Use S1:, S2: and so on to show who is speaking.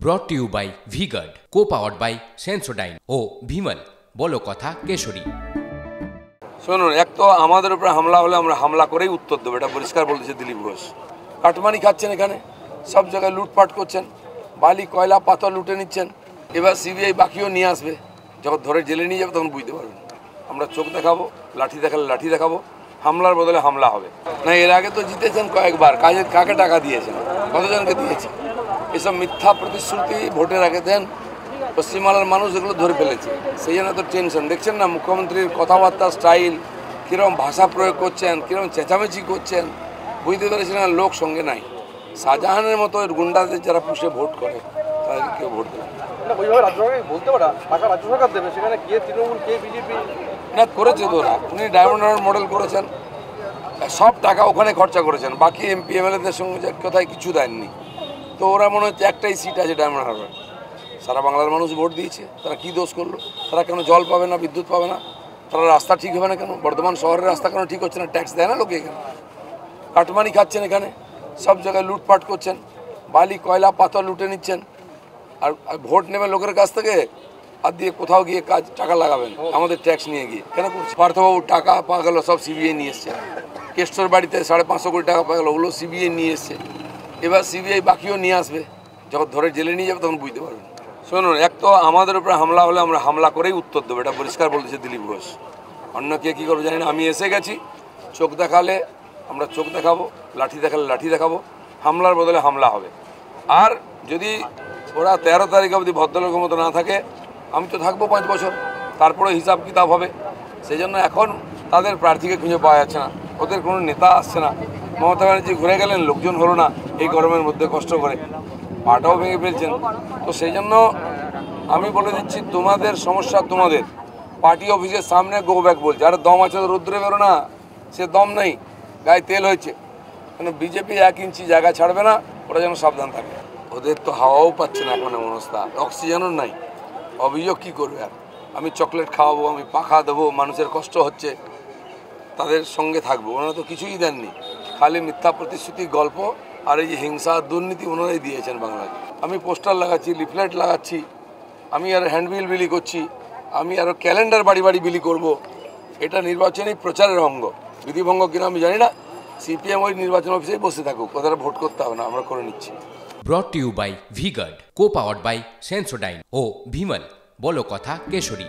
S1: brought to you by V-Guard, co-powered by Sensodyne ও ভিমল বলো কথা কেশরী।
S2: শুনুন, এক তো আমাদের উপরে হামলা হলে আমরা হামলা করেই উত্তর দেবো, এটা পরিষ্কার বলেছে দিলীপ ঘোষ। কাটমানি খাচ্ছেন, এখানে সব জায়গায় লুটপাট করছেন, বালি কয়লা পাথর লুটে নিচ্ছেন। এবার সিবিআই বাকিও নিয়ে আসবে, যখন ধরে জেলে নিয়ে যাবে তখন বুঝতে পারবেন। আমরা চোখ দেখাবো, লাঠি দেখালে লাঠি দেখাবো, হামলার বদলে হামলা হবে না। এর আগে তো জিতেছেন কয়েকবার, কাকে টাকা দিয়েছেন, কতজনকে দিয়েছেন? এসব মিথ্যা প্রতিশ্রুতি ভোটের আগে দেন, পশ্চিমবাংলার মানুষ এগুলো ধরে ফেলেছে। সেই জন্য তো টেনশন। দেখছেন না মুখ্যমন্ত্রীর কথাবার্তা স্টাইল, কীরকম ভাষা প্রয়োগ করছেন, কীরকম চেঁচামেচি করছেন, বুঝতে পেরেছেন না লোক সঙ্গে নাই। শাহজাহানের মতো এর গুন্ডাদের যারা পুষে ভোট করে তাদেরকে কেউ ভোট দেবে না। করেছে তো ওরা, উনি ডায়মন্ড হারবার মডেল করেছেন, সব টাকা ওখানে খরচা করেছেন, বাকি এমপি এমএলএদের সঙ্গে কোথায় কিছু দেননি। তো ওরা মনে হচ্ছে একটাই সিট আছে ডায়মন্ড হারবার, সারা বাংলার মানুষ ভোট দিয়েছে, তারা কী দোষ করলো? তারা কেন জল পাবে না, বিদ্যুৎ পাবে না? তারা রাস্তা ঠিক হবে না কেন? বর্ধমান শহরের রাস্তা কেন ঠিক হচ্ছে না? ট্যাক্স দেয় না লোকে, এখানে কাটমানি খাচ্ছেন, এখানে সব জায়গায় লুটপাট করছেন, বালি কয়লা পাথর লুটে নিচ্ছেন। আর ভোট নেবেন লোকের কাছ থেকে, আর দিয়ে কোথাও গিয়ে কাজ টাকা লাগাবেন আমাদের ট্যাক্স নিয়ে গিয়ে। কেন করছে? পার্থবাবু টাকা পাওয়া গেল, সব সিবিআই নিয়ে এসছে। কেষ্টর বাড়িতে 550 কোটি টাকা পাওয়া গেল, ওগুলো সিবিআই নিয়ে এসছে। এবার সিবিআই বাকিও নিয়ে আসবে, যখন ধরে জেলে নিয়ে যাবে তখন বুঝতে পারবেন। শুনুন, এক তো আমাদের উপরে হামলা হলে আমরা হামলা করেই উত্তর দেবো, এটা পরিষ্কার বলেছে দিলীপ ঘোষ। অন্য কে কী করবো জানি না। আমি এসে গেছি, চোখ দেখালে আমরা চোখ দেখাবো, লাঠি দেখালে লাঠি দেখাবো, হামলার বদলে হামলা হবে। আর যদি ওরা 13 তারিখ অবধি ভদ্রলোকের মতো না থাকে, আমি তো থাকবো 5 বছর, তারপরে হিসাব কিতাব হবে। সেই জন্য এখন তাদের প্রার্থীকে খুঁজে পাওয়া যাচ্ছে না, ওদের কোনো নেতা আসছে না। মমতা ব্যানার্জি ঘুরে গেলেন, লোকজন হলো না এই গরমের মধ্যে কষ্ট করে, পাটাও ভেঙে ফেলছেন। তো সেই জন্য আমি বলে দিচ্ছি, তোমাদের সমস্যা তোমাদের। পার্টি অফিসের সামনে গো ব্যাক বলছে, আরে দম আছে তো রৌদ্রে বেরো না, সে দম নেই, গায়ে তেল হয়েছে। কেন বিজেপি 1 ইঞ্চি জায়গা ছাড়বে না, ওরা যেন সাবধান থাকে। ওদের তো হাওয়াও পাচ্ছে না এখন, এমন অবস্থা, অক্সিজেনও নাই। অভিযোগ কী করবে? আর আমি চকলেট খাওয়াবো, আমি পাখা দেবো, মানুষের কষ্ট হচ্ছে, তাদের সঙ্গে থাকবো। ওনারা তো কিছুই দেননি, খালি মিথ্যা প্রতিশ্রুতি গল্প আর এই যে হিংসা দুর্নীতি ওনারাই দিয়েছেন বাংলায়। আমি পোস্টার লাগাচ্ছি, লিফলেট লাগাচ্ছি, আমি আর হ্যান্ডবিল বিলি করছি, আমি আরও ক্যালেন্ডার বাড়ি বাড়ি বিলি করব। এটা নির্বাচনী প্রচারের অঙ্গ। বিধিভঙ্গ কিনা আমি জানি না, সিপিএম ওই নির্বাচন অফিসেই বসে থাকুক, ওদের ভোট করতে হবে না, আমরা করে নিচ্ছি।
S1: brought to you by V-Guard, co-powered by Sensodyne ও ভিমল বলো কথা কেশরী।